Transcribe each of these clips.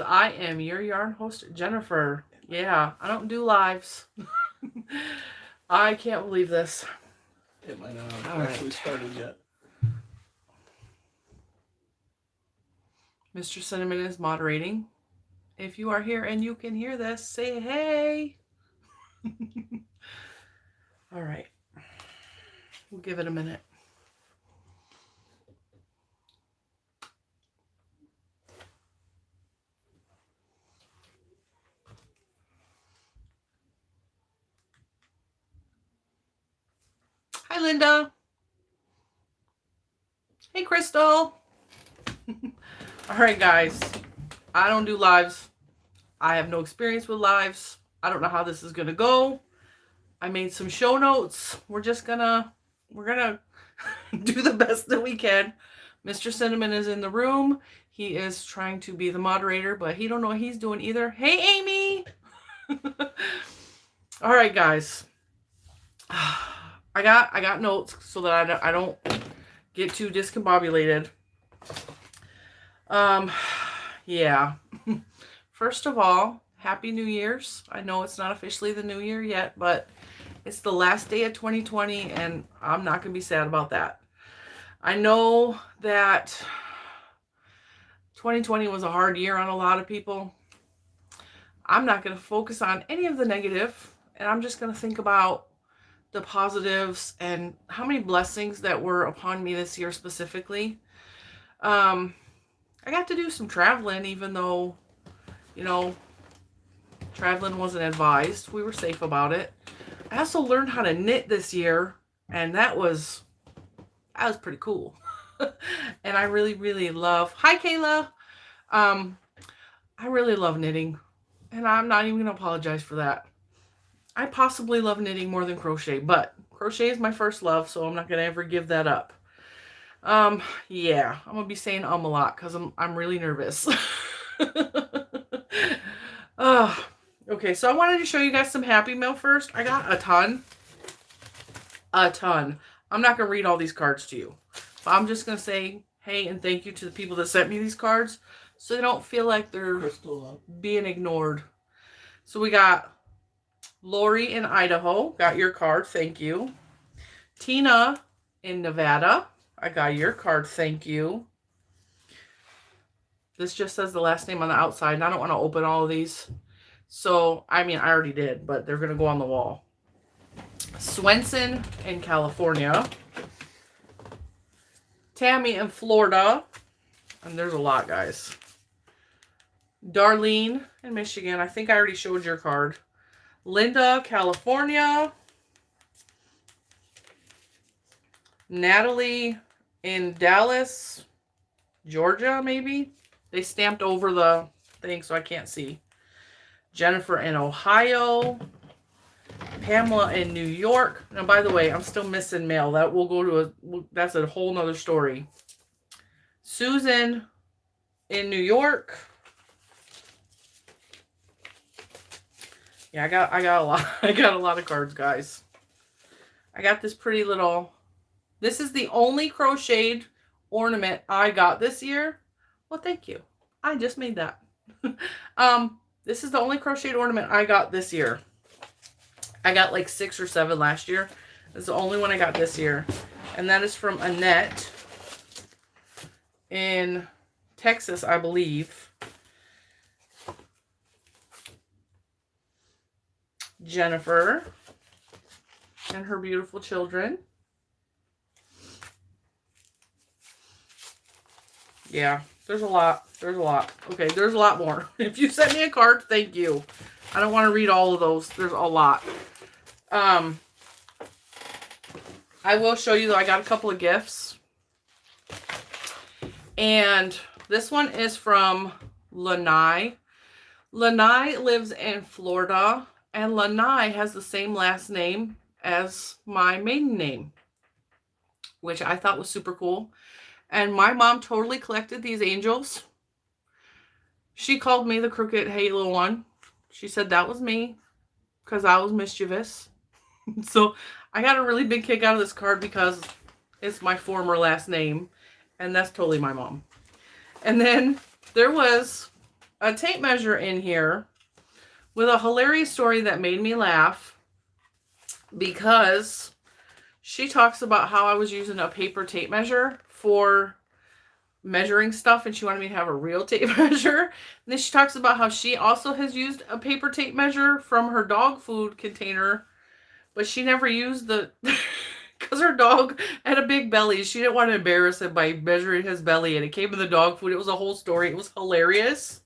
I am your yarn host, Jennifer. Yeah, I don't do lives. I can't believe this. It might not have actually started yet. Mr. Cinnamon is moderating. If you are here and you can hear this, say hey. All right. We'll give it a minute. Hi, Linda. Hey, Crystal. All right, guys. I don't do lives. I have no experience with lives. I don't know how this is going to go. I made some show notes. We're gonna do the best that we can. Mr. Cinnamon is in the room. He is trying to be the moderator, but he don't know what he's doing either. Hey, Amy. All right, guys. I got notes so that I don't get too discombobulated. Yeah. First of all, Happy New Year's. I know it's not officially the new year yet, but it's the last day of 2020, and I'm not going to be sad about that. I know that 2020 was a hard year on a lot of people. I'm not going to focus on any of the negative, and I'm just going to think about the positives and how many blessings that were upon me this year specifically. I got to do some traveling, even though, you know, traveling wasn't advised. We were safe about it. I also learned how to knit this year, and that was pretty cool. And I really, really love, hi Kayla. I really love knitting, and I'm not even gonna apologize for that. I possibly love knitting more than crochet, but crochet is my first love, so I'm not gonna ever give that up. Yeah, I'm gonna be saying a lot because I'm really nervous. Okay, so I wanted to show you guys some Happy Mail first. I got a ton. I'm not gonna read all these cards to you. I'm just gonna say hey and thank you to the people that sent me these cards, so they don't feel like they're being ignored. So we got Lori in Idaho, got your card, thank you. Tina in Nevada, I got your card, thank you. This just says the last name on the outside, and I don't want to open all of these. So, I mean, I already did, but they're going to go on the wall. Swenson in California. Tammy in Florida. And there's a lot, guys. Darlene in Michigan. I think I already showed your card. Linda, California. Natalie in Dallas, Georgia, maybe? They stamped over the thing, so I can't see. Jennifer in Ohio. Pamela in New York. Now, by the way, I'm still missing mail. That will go to that's a whole nother story. Susan in New York. Yeah, I got a lot. I got a lot of cards, guys. I got this pretty little. This is the only crocheted ornament I got this year. Well, thank you. I just made that. This is the only crocheted ornament I got this year. I got like 6 or 7 last year. This is the only one I got this year. And that is from Annette in Texas, I believe. Jennifer and her beautiful children. Yeah, there's a lot. There's a lot. Okay, there's a lot more. If you sent me a card, thank you. I don't want to read all of those. There's a lot. I will show you, though, I got a couple of gifts. And this one is from Lanai. Lanai lives in Florida, and Lanai has the same last name as my maiden name, which I thought was super cool. And my mom totally collected these angels. She called me the crooked Halo one. She said that was me because I was mischievous. So I got a really big kick out of this card because it's my former last name. And that's totally my mom. And then there was a tape measure in here with a hilarious story that made me laugh because she talks about how I was using a paper tape measure for measuring stuff and she wanted me to have a real tape measure. And then she talks about how she also has used a paper tape measure from her dog food container, but she never used the because her dog had a big belly. She didn't want to embarrass him by measuring his belly, and it came in the dog food. It was a whole story. It was hilarious.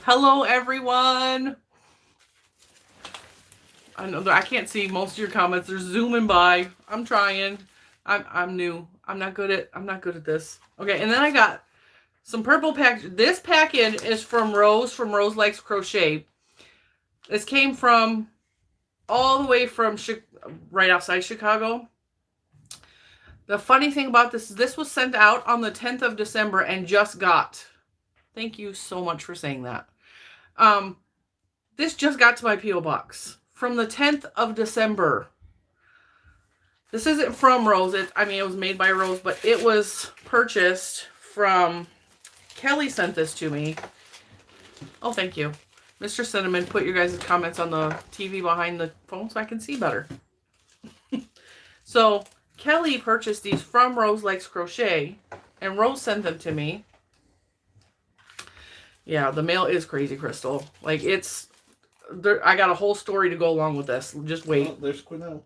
Hello, everyone. I know that I can't see most of your comments. They're zooming by. I'm trying. I'm new. I'm not good at this. Okay, and then I got some purple package. This package is from Rose Likes Crochet. This came from all the way from right outside Chicago. The funny thing about this is this was sent out on the 10th of December and just got. Thank you so much for saying that. This just got to my P.O. box from the 10th of December. This isn't from Rose. It was made by Rose, but it was purchased from... Kelly sent this to me. Oh, thank you. Mr. Cinnamon, put your guys' comments on the TV behind the phone so I can see better. So, Kelly purchased these from Rose Likes Crochet, and Rose sent them to me. Yeah, the mail is crazy, Crystal. Like, it's... I got a whole story to go along with this. Just wait. Oh, there's Quinnell.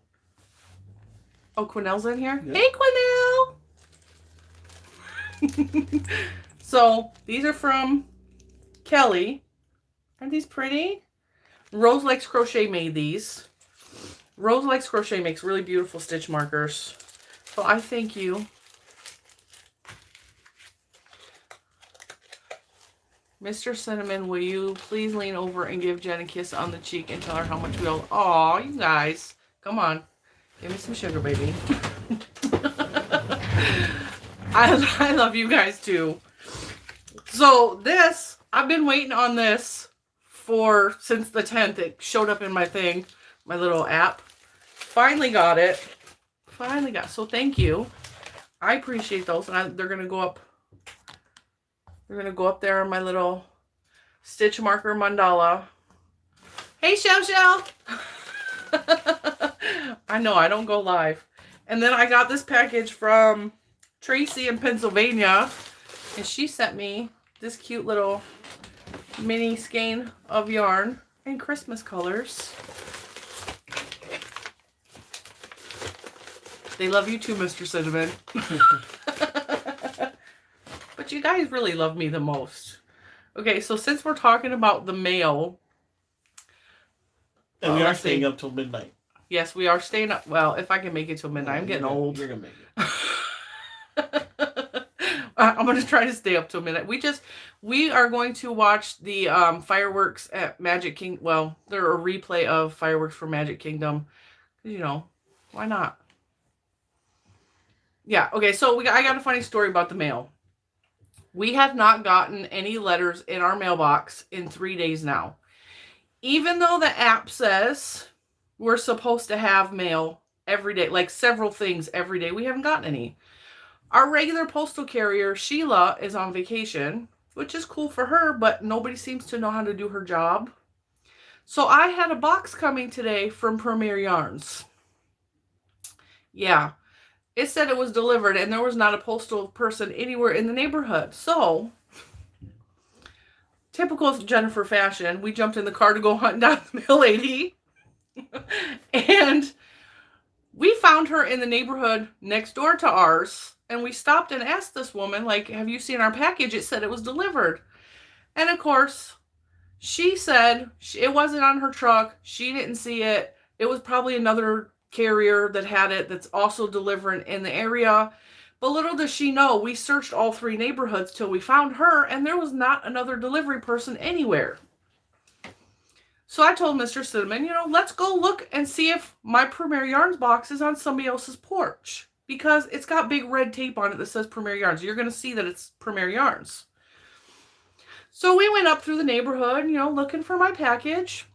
Oh, Quinnell's in here? Yeah. Hey, Quinnell! So, these are from Kelly. Aren't these pretty? Rose Likes Crochet made these. Rose Likes Crochet makes really beautiful stitch markers. So, I thank you. Mr. Cinnamon, will you please lean over and give Jen a kiss on the cheek and tell her how much we all... Aw, you guys. Come on. Give me some sugar, baby. I love you guys, too. So, this, I've been waiting on this since the 10th. It showed up in my thing, my little app. Finally got it. So, thank you. I appreciate those. And they're going to go up. They're going to go up there on my little stitch marker mandala. Hey, Shell. I know, I don't go live. And then I got this package from Tracy in Pennsylvania. And she sent me this cute little mini skein of yarn in Christmas colors. They love you too, Mr. Cinnamon. But you guys really love me the most. Okay, so since we're talking about the mail... And we are staying up till midnight. Yes, we are staying up. Well, if I can make it till midnight. I'm getting old. You're going to make it. I'm going to try to stay up till midnight. We are going to watch the fireworks at Magic Kingdom. Well, they're a replay of fireworks for Magic Kingdom. You know, why not? Yeah, okay, so I got a funny story about the mail. We have not gotten any letters in our mailbox in 3 days now. Even though the app says we're supposed to have mail every day, like several things every day, we haven't gotten any. Our regular postal carrier, Sheila, is on vacation, which is cool for her, but nobody seems to know how to do her job. So I had a box coming today from Premier Yarns. Yeah. It said it was delivered, and there was not a postal person anywhere in the neighborhood. So, typical Jennifer fashion, we jumped in the car to go hunt down the mail lady. And we found her in the neighborhood next door to ours. And we stopped and asked this woman, like, have you seen our package? It said it was delivered. And, of course, she said it wasn't on her truck. She didn't see it. It was probably another carrier that had it that's also delivering in the area. But little does she know, we searched all 3 neighborhoods till we found her, and there was not another delivery person anywhere. So I told Mr. Cinnamon, let's go look and see if my Premier Yarns box is on somebody else's porch, because it's got big red tape on it that says Premier Yarns. You're going to see that it's Premier Yarns. So we went up through the neighborhood, looking for my package.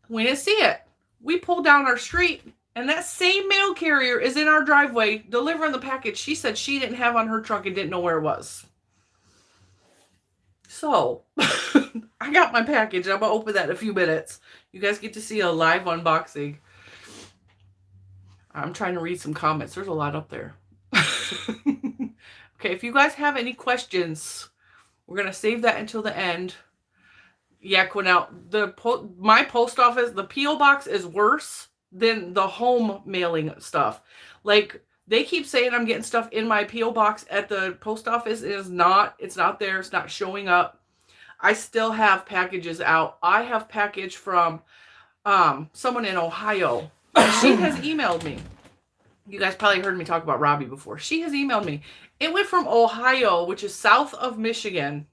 We didn't see it. We pulled down our street, and that same mail carrier is in our driveway delivering the package she said she didn't have on her truck and didn't know where it was. So, I got my package. I'm going to open that in a few minutes. You guys get to see a live unboxing. I'm trying to read some comments. There's a lot up there. Okay, if you guys have any questions, we're going to save that until the end. Yeah, Quinnell, my post office, the P.O. box is worse than the home mailing stuff. Like, they keep saying I'm getting stuff in my P.O. box at the post office. It is not. It's not there. It's not showing up. I still have packages out. I have package from someone in Ohio. She has emailed me. You guys probably heard me talk about Robbie before. She has emailed me. It went from Ohio, which is south of Michigan,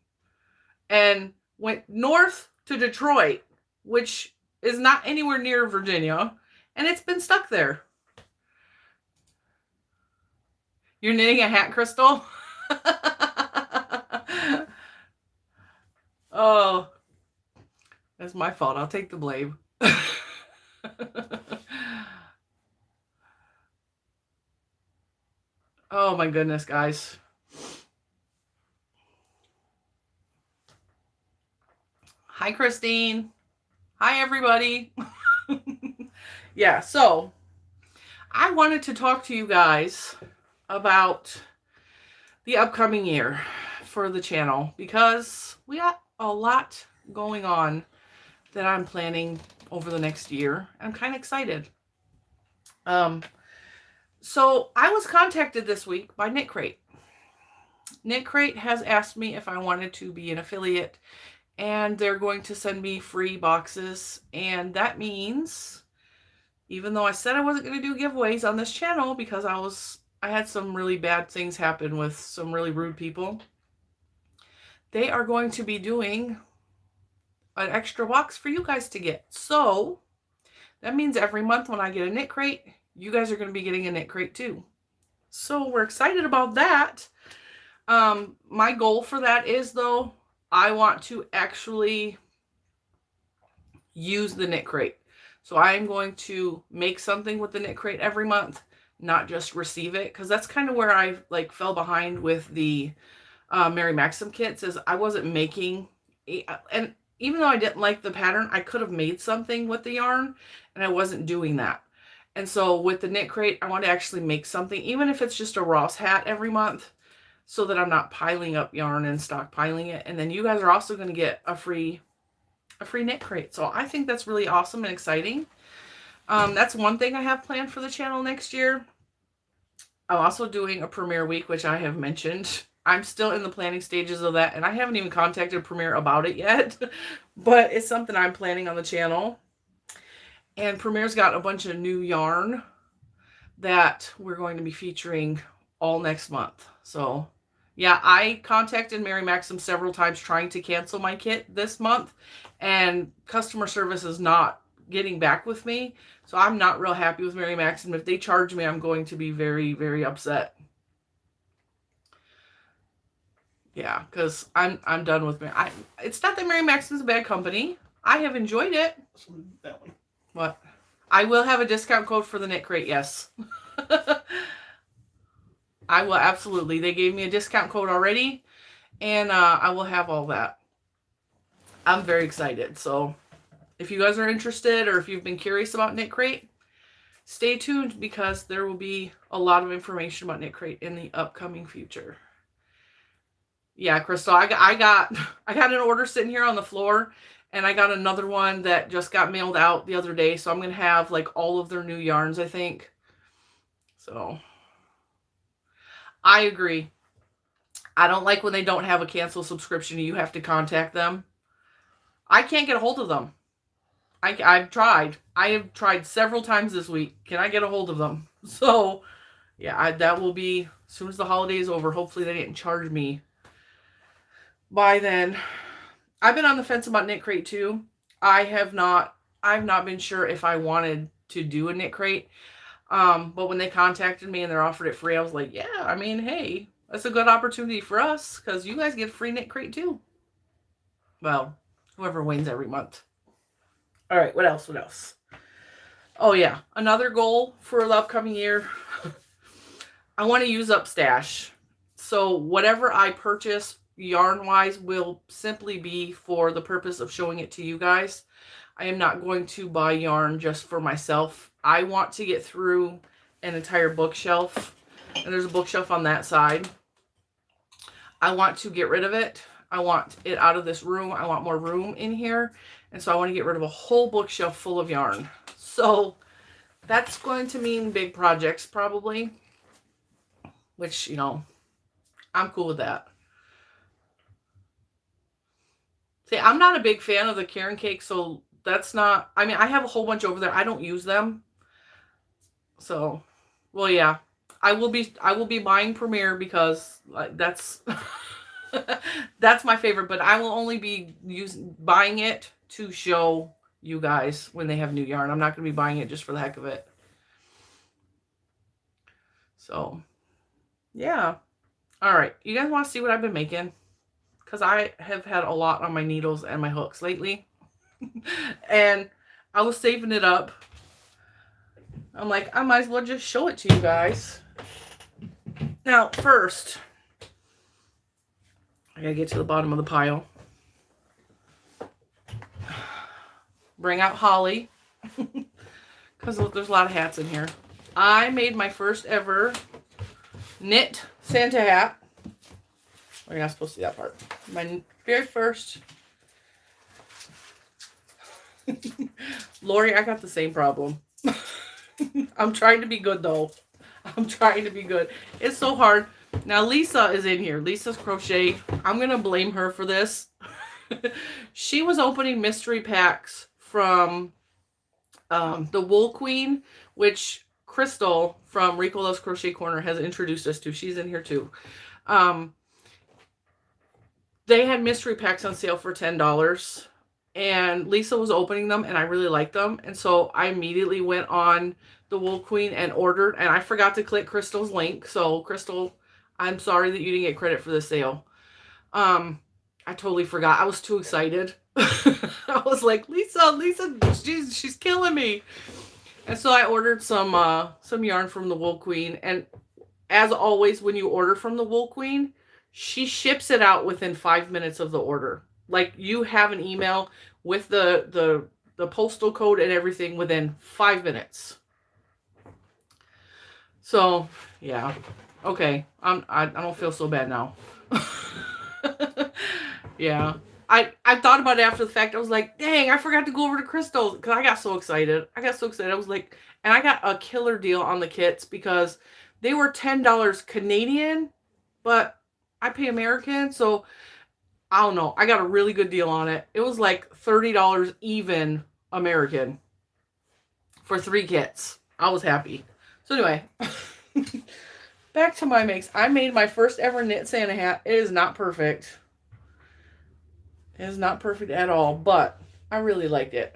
and went north to Detroit, which is not anywhere near Virginia, and it's been stuck there. You're knitting a hat, Crystal? Oh, that's my fault. I'll take the blame. Oh my goodness, guys. Hi, Christine. Hi, everybody. Yeah, so I wanted to talk to you guys about the upcoming year for the channel because we got a lot going on that I'm planning over the next year. I'm kind of excited. So I was contacted this week by Knit Crate. Knit Crate has asked me if I wanted to be an affiliate, and they're going to send me free boxes. And that means, even though I said I wasn't going to do giveaways on this channel because I had some really bad things happen with some really rude people, they are going to be doing an extra box for you guys to get. So that means every month when I get a Knit Crate, you guys are going to be getting a Knit Crate too. So we're excited about that. My goal for that is, though, I want to actually use the Knit Crate. So I am going to make something with the Knit Crate every month, not just receive it, because that's kind of where I fell behind with the Mary Maxim kits. Is I wasn't making, and even though I didn't like the pattern, I could have made something with the yarn, and I wasn't doing that. And so with the Knit Crate, I want to actually make something, even if it's just a Ross hat every month, so that I'm not piling up yarn and stockpiling it. And then you guys are also going to get a free Knit Crate. So I think that's really awesome and exciting. That's one thing I have planned for the channel next year. I'm also doing a premiere week, which I have mentioned. I'm still in the planning stages of that, and I haven't even contacted Premiere about it yet, but it's something I'm planning on the channel. And Premiere's got a bunch of new yarn that we're going to be featuring all next month. So yeah, I contacted Mary Maxim several times trying to cancel my kit this month, and customer service is not getting back with me. So I'm not real happy with Mary Maxim. If they charge me, I'm going to be very, very upset. Yeah, because I'm done with Mary. It's not that Mary Maxim's a bad company. I have enjoyed it. That one. What? I will have a discount code for the Knit Crate, yes. I will absolutely. They gave me a discount code already, and I will have all that. I'm very excited. So if you guys are interested, or if you've been curious about Knit Crate, stay tuned, because there will be a lot of information about Knit Crate in the upcoming future. Yeah, Crystal, I got an order sitting here on the floor, and I got another one that just got mailed out the other day. So I'm going to have all of their new yarns, I think. So I agree. I don't like when they don't have a cancel subscription and you have to contact them. I can't get a hold of them. I've tried. I have tried several times this week. Can I get a hold of them? So yeah, that will be as soon as the holiday is over. Hopefully they didn't charge me by then. I've been on the fence about Knit Crate too. I've not been sure if I wanted to do a Knit Crate. But when they contacted me and they're offered it free, I was like, yeah, I mean, hey, that's a good opportunity for us, because you guys get a free Knit Crate too. Well, whoever wins every month. All right, what else? What else? Oh yeah, another goal for the upcoming year. I want to use up stash. So whatever I purchase, yarn wise will simply be for the purpose of showing it to you guys. I am not going to buy yarn just for myself. I want to get through an entire bookshelf, and there's a bookshelf on that side. I want to get rid of it. I want it out of this room. I want more room in here. And so I want to get rid of a whole bookshelf full of yarn. So that's going to mean big projects probably, which, you know, I'm cool with that. See, I'm not a big fan of the Karen cake, so that's not, I mean, I have a whole bunch over there. I don't use them. So, well, yeah, I will be buying Premier because that's that's my favorite, but I will only be buying it to show you guys when they have new yarn. I'm not going to be buying it just for the heck of it. So, yeah. All right. You guys want to see what I've been making? Because I have had a lot on my needles and my hooks lately. And I was saving it up. I'm like, I might as well just show it to you guys. Now, first, I gotta get to the bottom of the pile. Bring out Holly. Because there's a lot of hats in here. I made my first ever knit Santa hat. We're not supposed to see that part. My very first. Lori, I got the same problem. I'm trying to be good though. I'm trying to be good. It's so hard. Now Lisa is in here. Lisa's Crochet. I'm going to blame her for this. She was opening mystery packs from the Wool Queen, which Crystal from Rico Loves Crochet Corner has introduced us to. She's in here too. They had mystery packs on sale for $10. And Lisa was opening them, and I really liked them. And so I immediately went on the Wool Queen and ordered. And I forgot to click Crystal's link. So, Crystal, I'm sorry that you didn't get credit for the sale. I totally forgot. I was too excited. I was like, Lisa, she's killing me. And so I ordered some yarn from the Wool Queen. And as always, when you order from the Wool Queen, she ships it out within 5 minutes of the order. Like, you have an email with the postal code and everything within 5 minutes. So, yeah. Okay. I don't feel so bad now. Yeah. I thought about it after the fact. I was like, dang, I forgot to go over to Crystal because I got so excited. I was like, and I got a killer deal on the kits because they were $10 Canadian, but I pay American, so I don't know. I got a really good deal on it. It was like $30 even American for 3 kits. I was happy. So anyway, back to my makes. I made my first ever knit Santa hat. It is not perfect. It is not perfect at all, but I really liked it.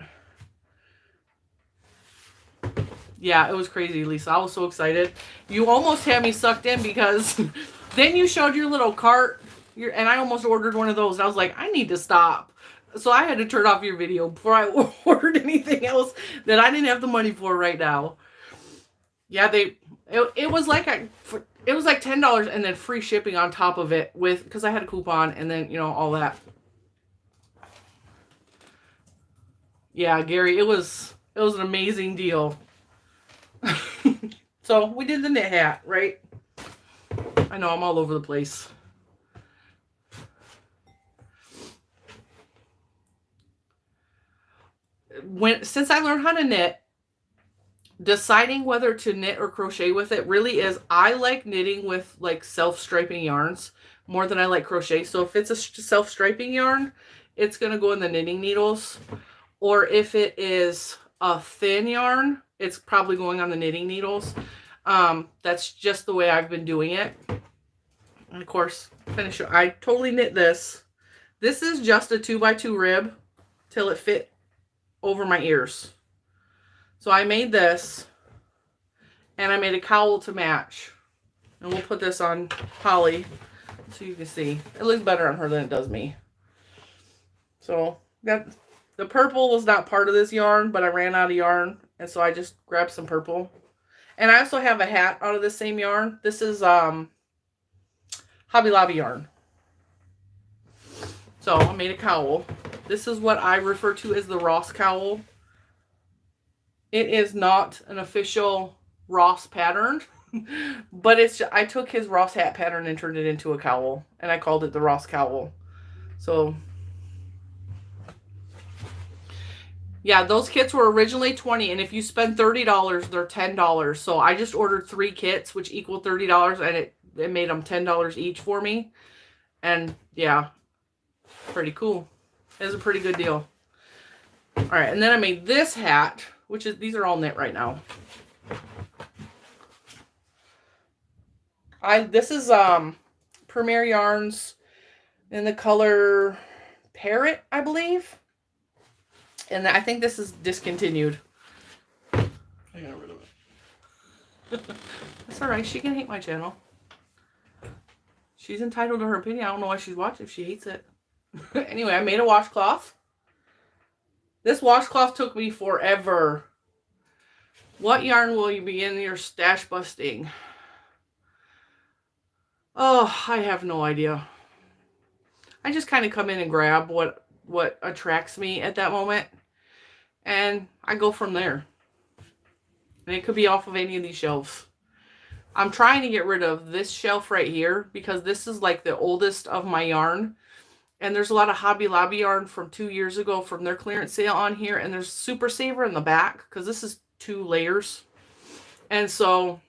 Yeah, it was crazy, Lisa. I was so excited. You almost had me sucked in because then you showed your little cart. And I almost ordered one of those. I was like, I need to stop. So I had to turn off your video before I ordered anything else that I didn't have the money for right now. Yeah, it was like $10 and then free shipping on top of it because I had a coupon and then, you know, all that. Yeah, Gary, it was an amazing deal. So we did the knit hat, right? I know I'm all over the place. Since I learned how to knit, deciding whether to knit or crochet with it really is, I like knitting with like self-striping yarns more than I like crochet. So if it's a self-striping yarn, it's going to go in the knitting needles. Or if it is a thin yarn, it's probably going on the knitting needles. That's just the way I've been doing it. And of course, finish it. I totally knit this. This is just a 2x2 rib till it fit over my ears. So I made this, and I made a cowl to match. And we'll put this on Holly so you can see. It looks better on her than it does me. So the purple was not part of this yarn, but I ran out of yarn, and so I just grabbed some purple. And I also have a hat out of the same yarn. This is Hobby Lobby yarn. So I made a cowl. This is what I refer to as the Ross cowl. It is not an official Ross pattern, but I took his Ross hat pattern and turned it into a cowl, and I called it the Ross cowl. So yeah, those kits were originally $20, and if you spend $30, they're $10. So I just ordered 3 kits, which equal $30, and it made them $10 each for me. And yeah, pretty cool. It was a pretty good deal. All right, and then I made this hat, which is, these are all knit right now. This is Premier Yarns in the color Parrot, I believe. And I think this is discontinued. I got rid of it. That's all right. She can hate my channel. She's entitled to her opinion. I don't know why she's watching if she hates it. Anyway, I made a washcloth. This washcloth took me forever. What yarn will you be in your stash busting? Oh, I have no idea. I just kind of come in and grab what attracts me at that moment, and I go from there. And it could be off of any of these shelves. I'm trying to get rid of this shelf right here because this is like the oldest of my yarn. And there's a lot of Hobby Lobby yarn from 2 years ago from their clearance sale on here. And there's Super Saver in the back because this is 2 layers. And so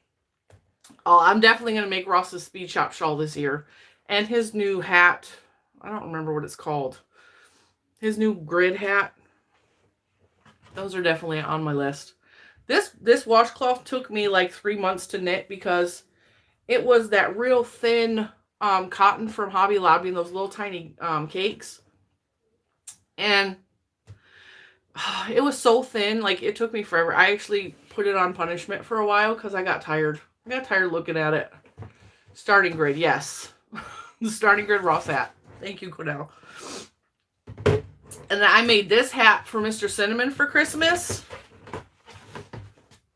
I'm definitely going to make Ross's Speed Shop shawl this year. And his new hat. I don't remember what it's called. His new grid hat. Those are definitely on my list. This washcloth took me like 3 months to knit because it was that real thin cotton from Hobby Lobby and those little tiny cakes. And it was so thin, like it took me forever. I actually put it on punishment for a while because I got tired. I got tired looking at it. Starting grid, yes. The starting grid Ross hat. Thank you, Cornell. And then I made this hat for Mr. Cinnamon for Christmas.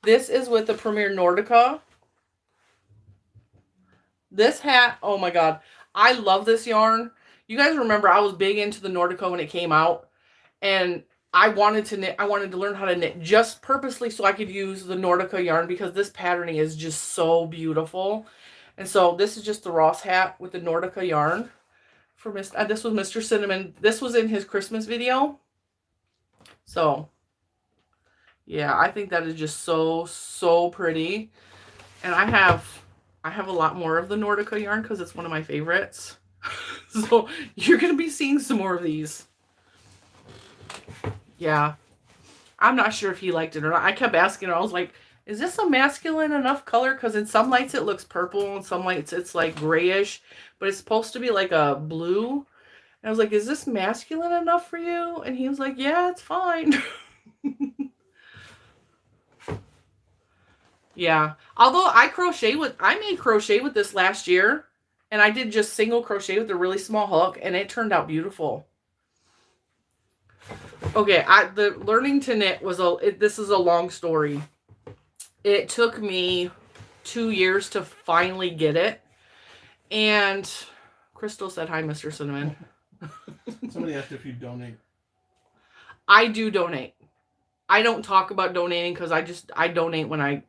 This is with the Premier Nordica. This hat, oh my god. I love this yarn. You guys remember I was big into the Nordica when it came out. And I wanted to knit. I wanted to learn how to knit just purposely so I could use the Nordica yarn because this patterning is just so beautiful. And so this is just the Ross hat with the Nordica yarn. For this was Mr. Cinnamon. This was in his Christmas video. So yeah, I think that is just so pretty. And I have a lot more of the Nordica yarn because it's one of my favorites. So you're going to be seeing some more of these. Yeah. I'm not sure if he liked it or not. I kept asking her. I was like, is this a masculine enough color? Because in some lights it looks purple. And some lights it's like grayish. But it's supposed to be like a blue. And I was like, is this masculine enough for you? And he was like, yeah, it's fine. Yeah. Although I made crochet with this last year. And I did just single crochet with a really small hook. And it turned out beautiful. Okay, the learning to knit was this is a long story. It took me 2 years to finally get it. And Crystal said, hi, Mr. Cinnamon. Somebody asked if you donate. I do donate. I don't talk about donating because I donate when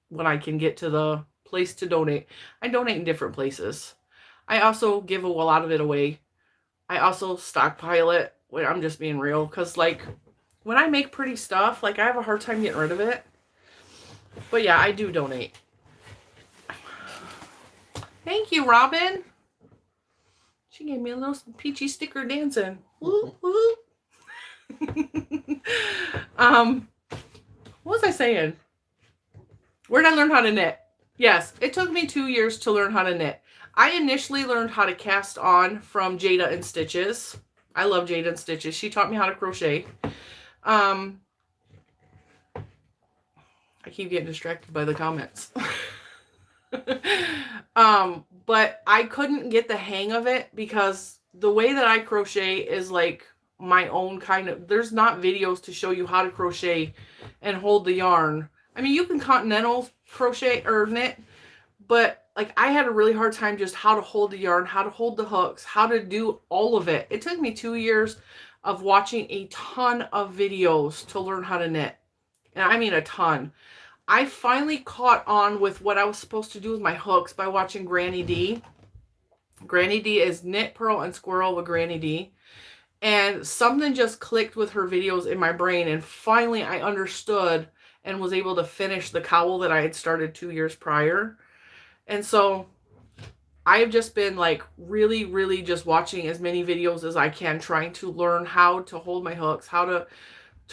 when I can get to the place to donate. I donate in different places. I also give a lot of it away. I also stockpile it. Wait, I'm just being real. Because, like, when I make pretty stuff, like, I have a hard time getting rid of it. But, yeah, I do donate. Thank you, Robin. She gave me a little peachy sticker dancing. Woo, woo. What was I saying? Where did I learn how to knit? Yes, it took me 2 years to learn how to knit. I initially learned how to cast on from Lilo N Stitches. I love Lilo N Stitches. She taught me how to crochet. I keep getting distracted by the comments. But I couldn't get the hang of it because the way that I crochet is like my own kind of, there's not videos to show you how to crochet and hold the yarn. I mean, you can continental crochet or knit, but like I had a really hard time just how to hold the yarn, how to hold the hooks, how to do all of it. It took me 2 years of watching a ton of videos to learn how to knit. And I mean a ton. I finally caught on with what I was supposed to do with my hooks by watching Granny D. Granny D is Knit, Purl, and Squirrel with Granny D. And something just clicked with her videos in my brain. And finally I understood and was able to finish the cowl that I had started 2 years prior. And so I have just been like really, really just watching as many videos as I can, trying to learn how to hold my hooks, how to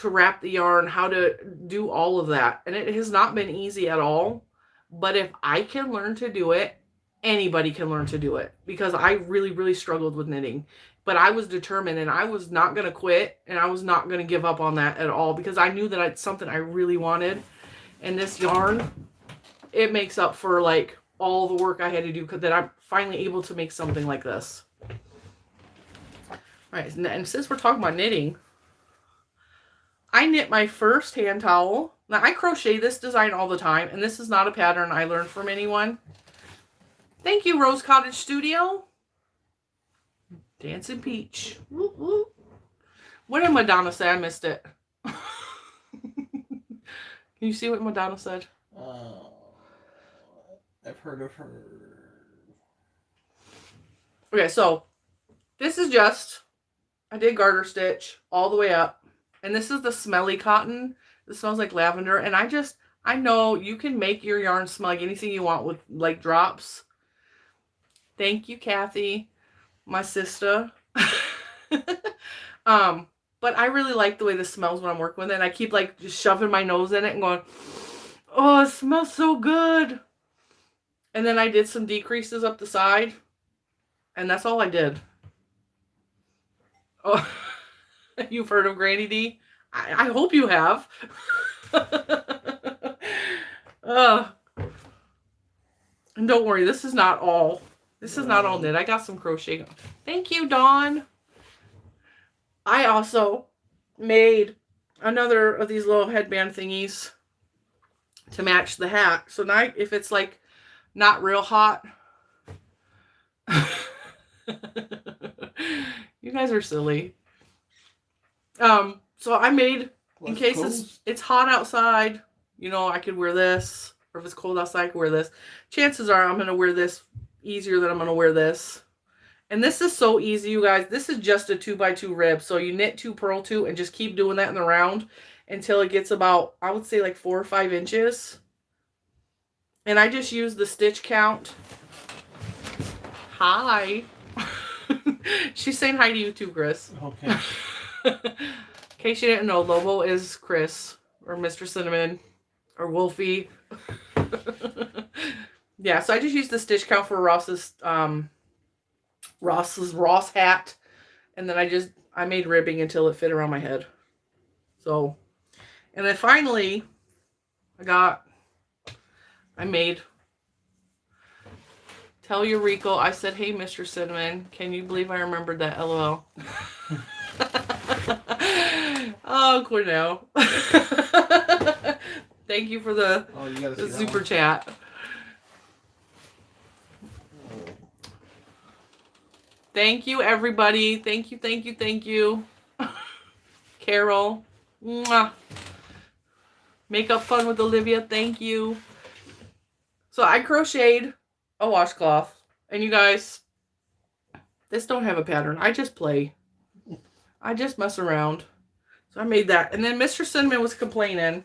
wrap the yarn, how to do all of that. And it has not been easy at all. But if I can learn to do it, anybody can learn to do it, because I really, really struggled with knitting. But I was determined, and I was not going to quit, and I was not going to give up on that at all, because I knew that it's something I really wanted. And this yarn, it makes up for like all the work I had to do, because that I'm finally able to make something like this. All right, and since we're talking about knitting, I knit my first hand towel. Now, I crochet this design all the time, and this is not a pattern I learned from anyone. Thank you, Rose Cottage Studio. Dancing Peach. Woo, woo. What did Madonna say? I missed it. Can you see what Madonna said? I've heard of her. Okay, so this is just, I did garter stitch all the way up. And this is the smelly cotton. This smells like lavender. And I know you can make your yarn smell like anything you want with like drops. Thank you, Kathy, my sister. But I really like the way this smells when I'm working with it. And I keep like just shoving my nose in it and going, oh, it smells so good. And then I did some decreases up the side. And that's all I did. Oh, you've heard of Granny D? I hope you have. And don't worry, this is not all. This is not all knit. I got some crochet. Thank you, Dawn. I also made another of these little headband thingies to match the hat. So now if it's like not real hot. You guys are silly. So I made, in case it's hot outside, you know, I could wear this. Or if it's cold outside, I could wear this. Chances are I'm going to wear this easier than I'm going to wear this. And this is so easy, you guys. This is just a 2x2 rib. So you knit 2, purl 2, and just keep doing that in the round until it gets about, I would say like 4 or 5 inches. And I just use the stitch count. Hi. She's saying hi to you too, Chris. Okay. In case you didn't know, Lobo is Chris, or Mr. Cinnamon, or Wolfie. Yeah, so I just used the stitch count for Ross's Ross hat, and then I made ribbing until it fit around my head. So, and then finally, I made, tell Eureka, I said, hey, Mr. Cinnamon, can you believe I remembered that? LOL. Oh, Cornell. Thank you for the super chat. Thank you, everybody. Thank you, thank you, thank you. Carol. Mwah. Makeup fun with Olivia. Thank you. So I crocheted a washcloth. And you guys, this don't have a pattern. I just play. I just mess around. So I made that. And then Mr. Cinnamon was complaining.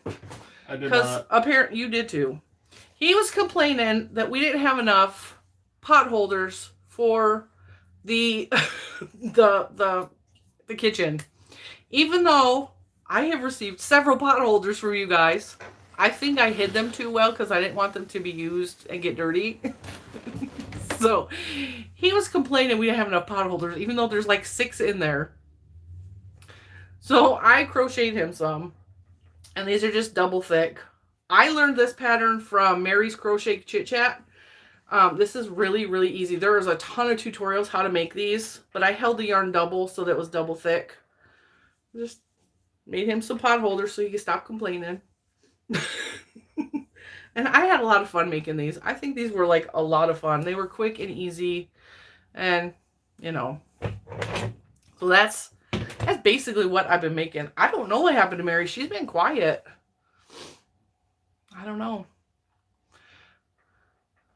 I did not. Because apparently you did too. He was complaining that we didn't have enough pot holders for the the kitchen. Even though I have received several pot holders from you guys. I think I hid them too well because I didn't want them to be used and get dirty. So he was complaining we didn't have enough pot holders, even though there's like 6 in there. So I crocheted him some. And these are just double thick. I learned this pattern from Mary's Crochet Chit Chat. This is really, really easy. There is a ton of tutorials how to make these. But I held the yarn double so that it was double thick. Just made him some pot holders so he could stop complaining. And I had a lot of fun making these. I think these were like a lot of fun. They were quick and easy. And, you know, so that's basically what I've been making. I don't know what happened to Mary. She's been quiet. I don't know.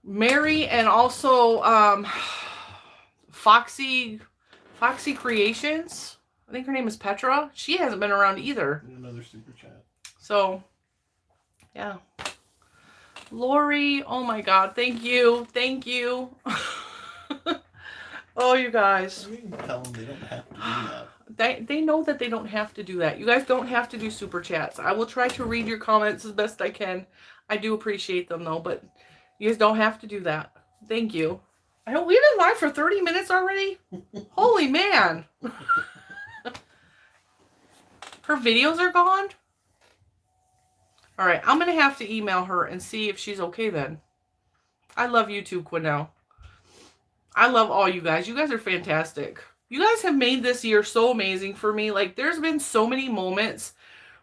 Mary and also Foxy Creations. I think her name is Petra. She hasn't been around either. Another super chat. So, yeah. Lori, oh my God, thank you. Thank you. Oh, you guys. I mean, tell them they don't have to do that. They know that they don't have to do that. You guys don't have to do super chats. I will try to read your comments as best I can. I do appreciate them though, but you guys don't have to do that. Thank you. I hope we've been live for 30 minutes already. Holy man. Her videos are gone? All right, I'm going to have to email her and see if she's okay then. I love you too, Quinnell. I love all you guys. You guys are fantastic. You guys have made this year so amazing for me. Like, there's been so many moments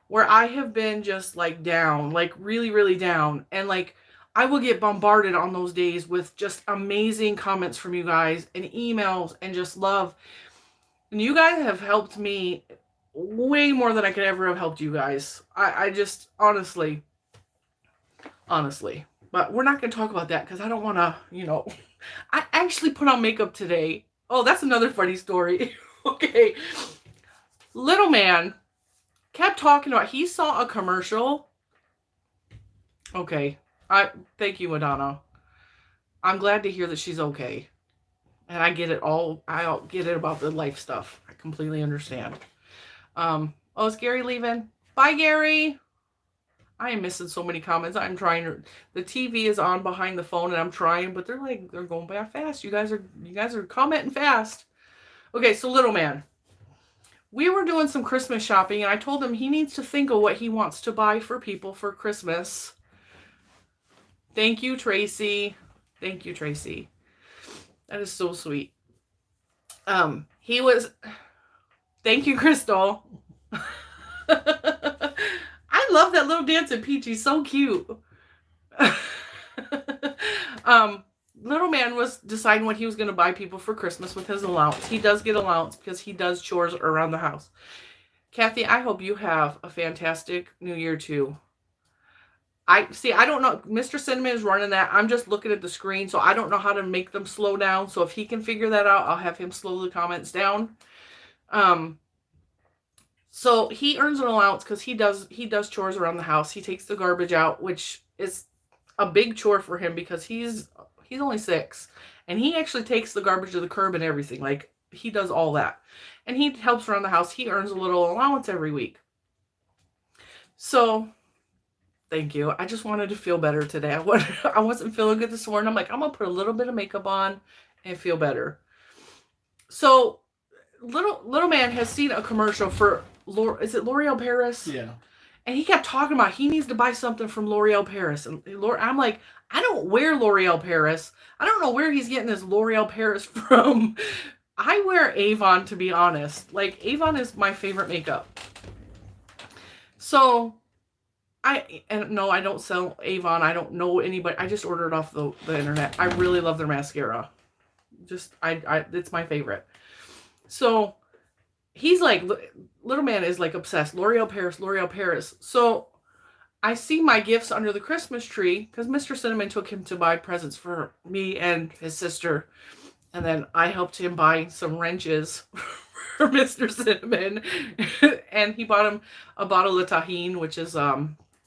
where I have been just, like, down. Like, really, really down. And, like, I will get bombarded on those days with just amazing comments from you guys and emails and just love. And you guys have helped me way more than I could ever have helped you guys. I just, honestly. But we're not going to talk about that because I don't want to, you know. I actually put on makeup today. Oh, that's another funny story. Okay. Little man kept talking about, he saw a commercial. Okay. Thank you, Madonna. I'm glad to hear that she's okay. And I get it all. I get it about the life stuff. I completely understand. Oh, is Gary leaving? Bye, Gary. I am missing so many comments. I'm trying to. The TV is on behind the phone, and I'm trying, but they're going by fast. You guys are commenting fast. Okay, so little man, we were doing some Christmas shopping, and I told him he needs to think of what he wants to buy for people for Christmas. Thank you, Tracy. Thank you, Tracy. That is so sweet. He was. Thank you, Crystal. I love that little dancing Peachy. So cute. Little man was deciding what he was going to buy people for Christmas with his allowance. He does get allowance because he does chores around the house. Kathy, I hope you have a fantastic New Year too. I don't know. Mr. Cinnamon is running that. I'm just looking at the screen, so I don't know how to make them slow down. So if he can figure that out, I'll have him slow the comments down. So he earns an allowance because he does chores around the house. He takes the garbage out, which is a big chore for him because he's only 6, and he actually takes the garbage to the curb and everything. Like, he does all that, and he helps around the house. He earns a little allowance every week. So, thank you. I just wanted to feel better today. I wasn't feeling good this morning. I'm like, I'm gonna put a little bit of makeup on and feel better. So, little man has seen a commercial for. Is it L'Oreal Paris? Yeah. And he kept talking about he needs to buy something from L'Oreal Paris. And I'm like, I don't wear L'Oreal Paris. I don't know where he's getting this L'Oreal Paris from. I wear Avon, to be honest. Like, Avon is my favorite makeup. So, no, I don't sell Avon. I don't know anybody. I just ordered off the internet. I really love their mascara. It's my favorite. So, he's like, little man is like obsessed. L'Oreal Paris, L'Oreal Paris. So I see my gifts under the Christmas tree because Mr. Cinnamon took him to buy presents for me and his sister. And then I helped him buy some wrenches for Mr. Cinnamon. And he bought him a bottle of tahine, which is,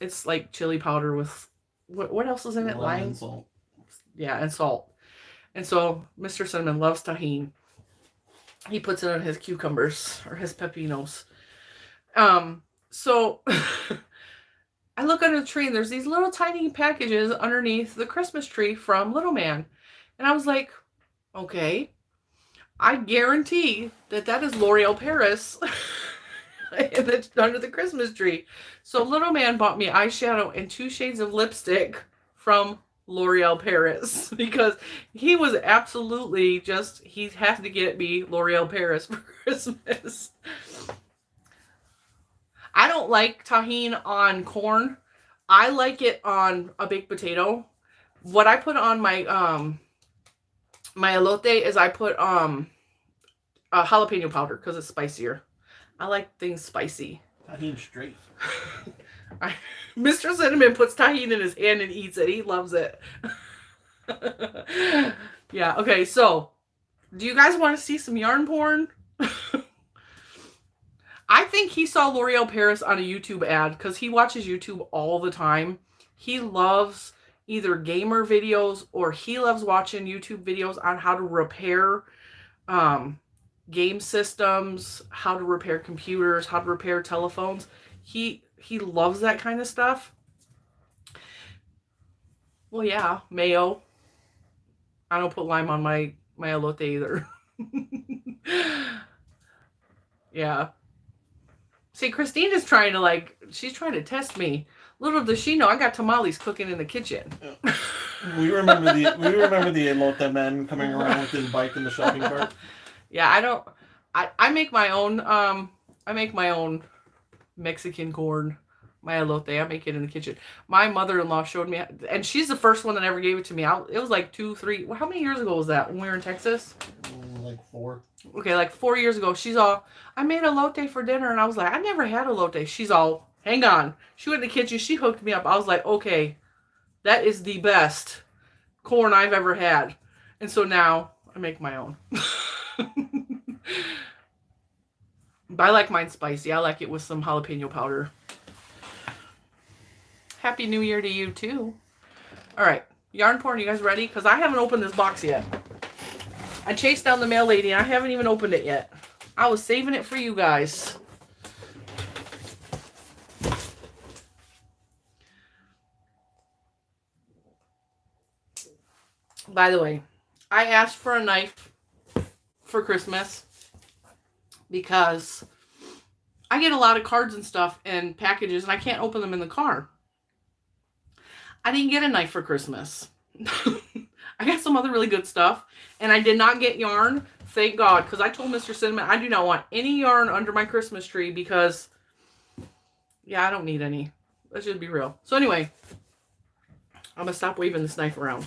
it's like chili powder with, what else is in it? Lime Lime? and salt. Yeah, and salt. And so Mr. Cinnamon loves tahine. He puts it on his cucumbers or his pepinos. So I look under the tree and there's these little tiny packages underneath the Christmas tree from Little Man. And I was like, okay, I guarantee that is L'Oreal Paris. And that's under the Christmas tree. So Little Man bought me eyeshadow and 2 shades of lipstick from L'Oreal Paris because he was absolutely just, he has to get me L'Oreal Paris for Christmas. I don't like tahine on corn. I like it on a baked potato. What I put on my my elote is I put jalapeno powder because it's spicier. I like things spicy. Tahini straight. Mr. Cinnamon puts tahini in his hand and eats it. He loves it. Yeah, okay, so do you guys want to see some yarn porn? I think he saw L'Oreal Paris on a YouTube ad because he watches YouTube all the time. He loves either gamer videos or he loves watching YouTube videos on how to repair game systems, how to repair computers, how to repair telephones. He loves that kind of stuff. Well, yeah, mayo. I don't put lime on my elote either. Yeah. See, Christine is trying to she's trying to test me. Little does she know I got tamales cooking in the kitchen. Yeah. We remember the elote man coming around with his bike in the shopping cart. Yeah, I make my own Mexican corn, my elote. I make it in the kitchen. My mother-in-law showed me, and she's the first one that ever gave it to me. It was like 2, 3. How many years ago was that when we were in Texas? Like 4. Okay, like 4 years ago. She's all, I made elote for dinner, and I was like, I never had elote. She's all, hang on. She went in the kitchen. She hooked me up. I was like, okay, that is the best corn I've ever had. And so now I make my own. But I like mine spicy. I like it with some jalapeno powder. Happy New Year to you, too. All right. Yarn porn, you guys ready? Because I haven't opened this box yet. I chased down the mail lady, and I haven't even opened it yet. I was saving it for you guys. By the way, I asked for a knife for Christmas because I get a lot of cards and stuff and packages, and I can't open them in the car. I didn't get a knife for Christmas. I got some other really good stuff, and I did not get yarn, thank God, because I told Mr. Cinnamon I do not want any yarn under my Christmas tree because, yeah, I don't need any. Let's just be real. So anyway, I'm going to stop waving this knife around.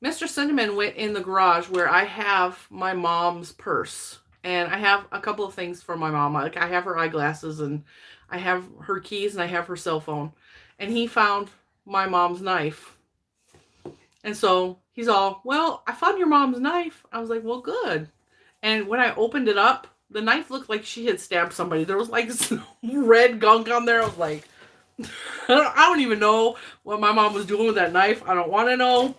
Mr. Cinnamon went in the garage where I have my mom's purse. And I have a couple of things for my mom. Like I have her eyeglasses and I have her keys and I have her cell phone. And he found my mom's knife. And so he's all, well, I found your mom's knife. I was like, well, good. And when I opened it up, the knife looked like she had stabbed somebody. There was like some red gunk on there. I was like, I don't even know what my mom was doing with that knife. I don't want to know.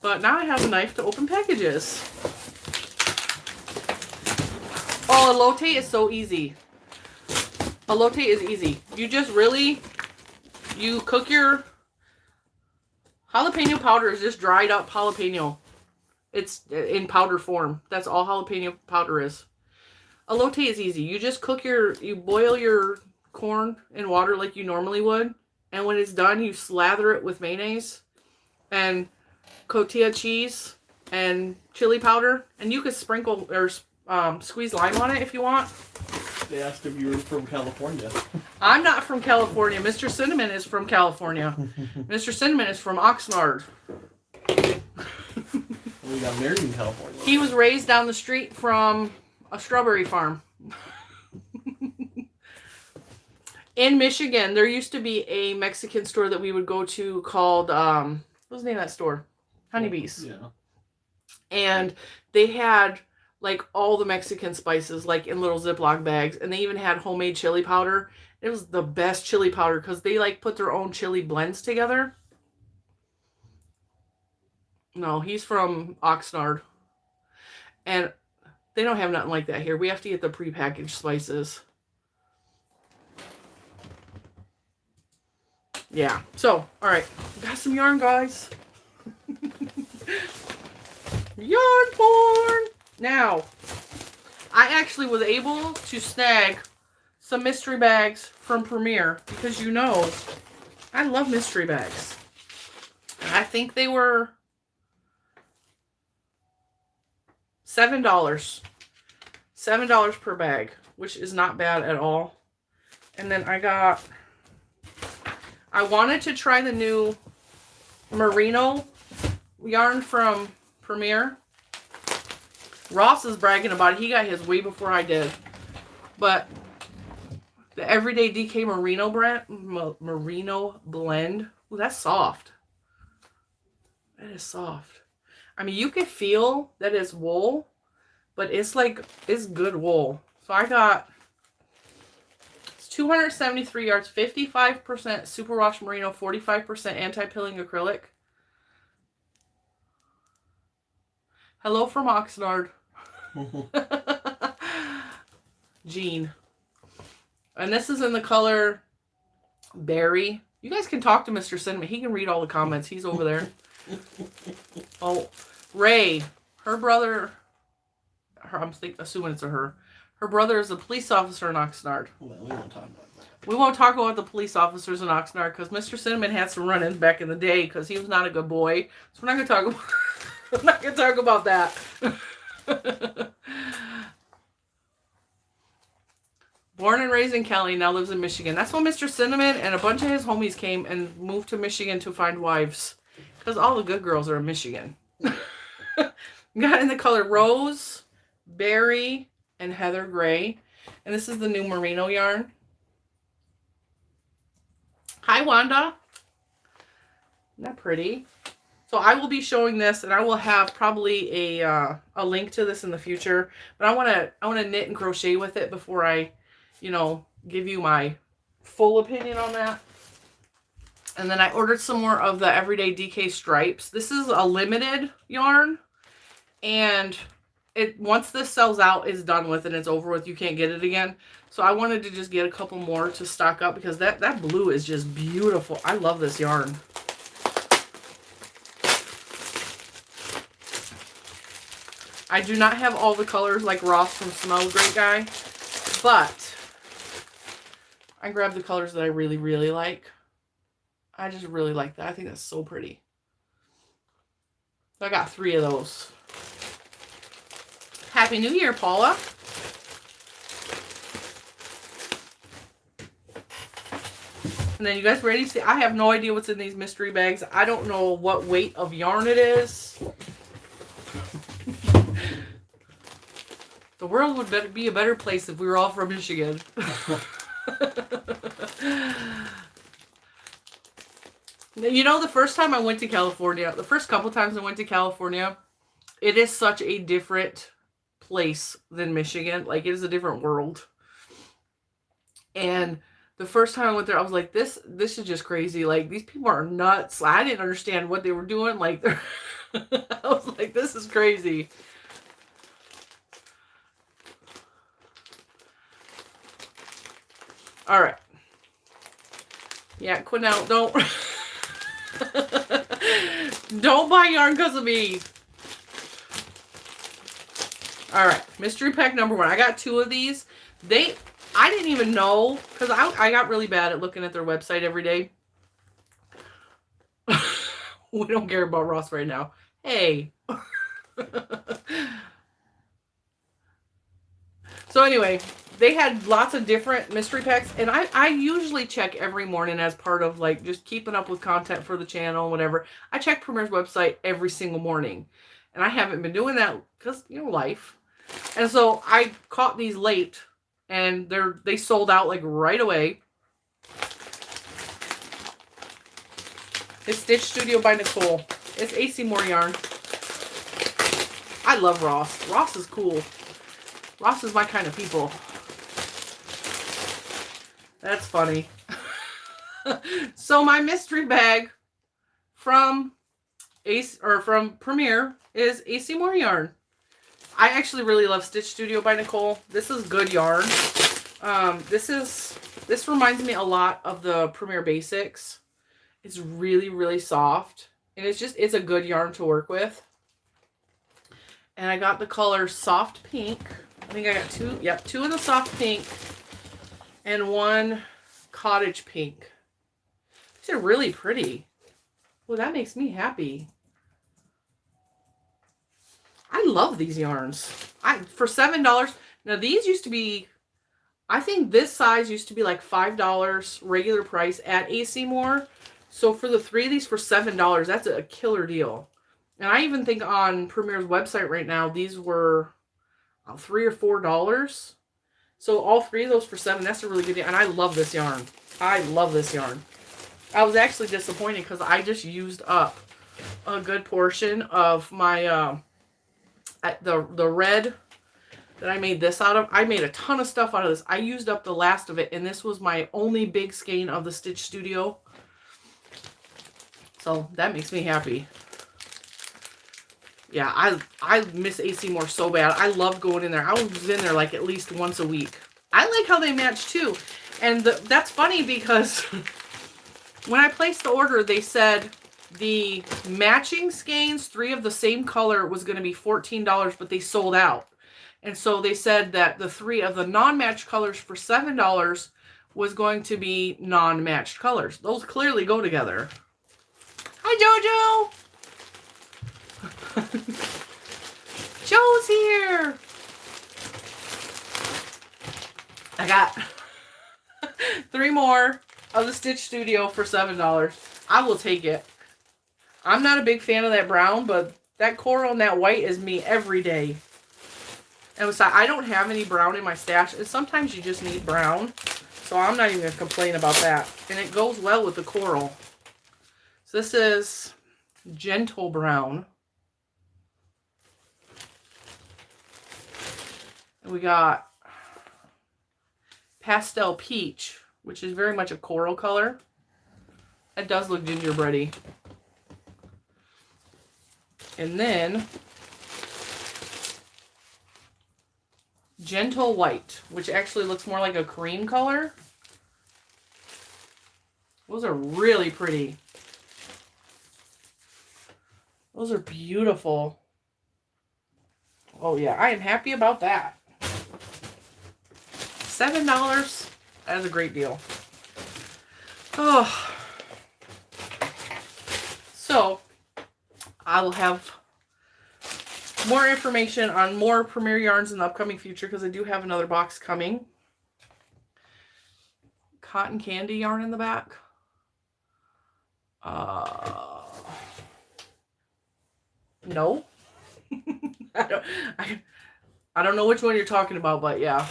But now I have a knife to open packages. Oh, elote is so easy. Elote is easy. You just you cook your jalapeno powder is just dried up jalapeno. It's in powder form. That's all jalapeno powder is. Elote is easy. You just you boil your corn in water like you normally would. And when it's done, you slather it with mayonnaise and cotija cheese and chili powder. And you could sprinkle or squeeze lime on it if you want. They asked if you were from California. I'm not from California. Mr. Cinnamon is from California. Mr. Cinnamon is from Oxnard. We got married in California. He was raised down the street from a strawberry farm. In Michigan, there used to be a Mexican store that we would go to called, what was the name of that store? Honeybees. Yeah. And they had like all the Mexican spices like in little Ziploc bags. And they even had homemade chili powder. It was the best chili powder because they like put their own chili blends together. No, he's from Oxnard. And they don't have nothing like that here. We have to get the prepackaged spices. Yeah. So, all right. Got some yarn, guys. Yarn porn. Now, I actually was able to snag some mystery bags from Premier because you know I love mystery bags. And I think they were $7. $7 per bag, which is not bad at all. And then I got I wanted to try the new merino yarn from Premier. Ross is bragging about it. He got his way before I did. But the Everyday DK Merino blend. Ooh, that's soft. That is soft. I mean, you can feel that it's wool, but it's like, it's good wool. So I got, it's 273 yards, 55% superwash merino, 45% anti-pilling acrylic. Hello from Oxnard. Jean. And this is in the color Berry. You guys can talk to Mr. Cinnamon. He can read all the comments. He's over there. Oh, Ray. Her brother, I'm assuming it's a her. Her brother is a police officer in Oxnard. Well, we won't talk about that. We won't talk about the police officers in Oxnard because Mr. Cinnamon had some run-ins back in the day because he was not a good boy. So we're not going to talk about I'm not going to talk about that. Born and raised in Cali, now lives in Michigan. That's when Mr. Cinnamon and a bunch of his homies came and moved to Michigan to find wives. Because all the good girls are in Michigan. Got in the color Rose, Berry, and Heather Gray. And this is the new merino yarn. Hi, Wanda. Isn't that pretty? So I will be showing this, and I will have probably a link to this in the future. But I want to knit and crochet with it before I, give you my full opinion on that. And then I ordered some more of the Everyday DK stripes. This is a limited yarn, and once this sells out, it's done with and it's over with. You can't get it again. So I wanted to just get a couple more to stock up because that blue is just beautiful. I love this yarn. I do not have all the colors like Ross from Smells Great Guy, but I grabbed the colors that I really, really like. I just really like that. I think that's so pretty. So I got 3 of those. Happy New Year, Paula. And then you guys ready to see? I have no idea what's in these mystery bags. I don't know what weight of yarn it is. The world would be a better place if we were all from Michigan. The first time I went to California, the first couple times I went to California, it is such a different place than Michigan. Like, it is a different world. And the first time I went there, I was like, this is just crazy. Like, these people are nuts. I didn't understand what they were doing. Like, I was like, this is crazy. All right. Yeah, Quinnell, don't buy yarn because of me. All right, mystery pack number 1. I got 2 of these. I didn't even know because I got really bad at looking at their website every day. We don't care about Ross right now. Hey. So anyway, they had lots of different mystery packs, and I usually check every morning as part of like just keeping up with content for the channel and whatever. I check Premier's website every single morning, and I haven't been doing that because life. And so I caught these late, and they sold out like right away. It's Stitch Studio by Nicole. It's AC Moore yarn. I love Ross. Ross is cool. Ross is my kind of people. That's funny. So my mystery bag from Premier is AC Moore yarn. I actually really love Stitch Studio by Nicole. This is good yarn. This reminds me a lot of the Premier Basics. It's really, really soft. And it's a good yarn to work with. And I got the color Soft Pink. I think I got 2. Yep, 2 in the soft pink and 1 cottage pink. These are really pretty. Well, that makes me happy. I love these yarns. For $7. Now, these used to be, I think this size used to be like $5 regular price at AC Moore. So for the 3 of these for $7, that's a killer deal. And I even think on Premier's website right now, these were $3 or $4. So all 3 of those for $7, that's a really good deal. And I love this yarn. I love this yarn. I was actually disappointed because I just used up a good portion of my the red that I made this out of. I made a ton of stuff out of this. I used up the last of it, and this was my only big skein of the Stitch Studio. So that makes me happy. Yeah, I miss AC Moore so bad. I love going in there. I was in there like at least once a week. I like how they match too. And that's funny because when I placed the order, they said the matching skeins, 3 of the same color, was going to be $14, but they sold out. And so they said that the 3 of the non-matched colors for $7 was going to be non-matched colors. Those clearly go together. Hi, Jojo! Joe's here! I got 3 more of the Stitch Studio for $7. I will take it. I'm not a big fan of that brown, but that coral and that white is me every day. And besides, I don't have any brown in my stash, and sometimes you just need brown. So I'm not even going to complain about that. And it goes well with the coral. So this is Gentle Brown. And we got Pastel Peach, which is very much a coral color. It does look gingerbready. And then Gentle White, which actually looks more like a cream color. Those are really pretty. Those are beautiful. Oh yeah, I am happy about that. $7, that is a great deal. Oh. So, I will have more information on more Premier yarns in the upcoming future because I do have another box coming. Cotton candy yarn in the back. No. I don't know which one you're talking about, but yeah.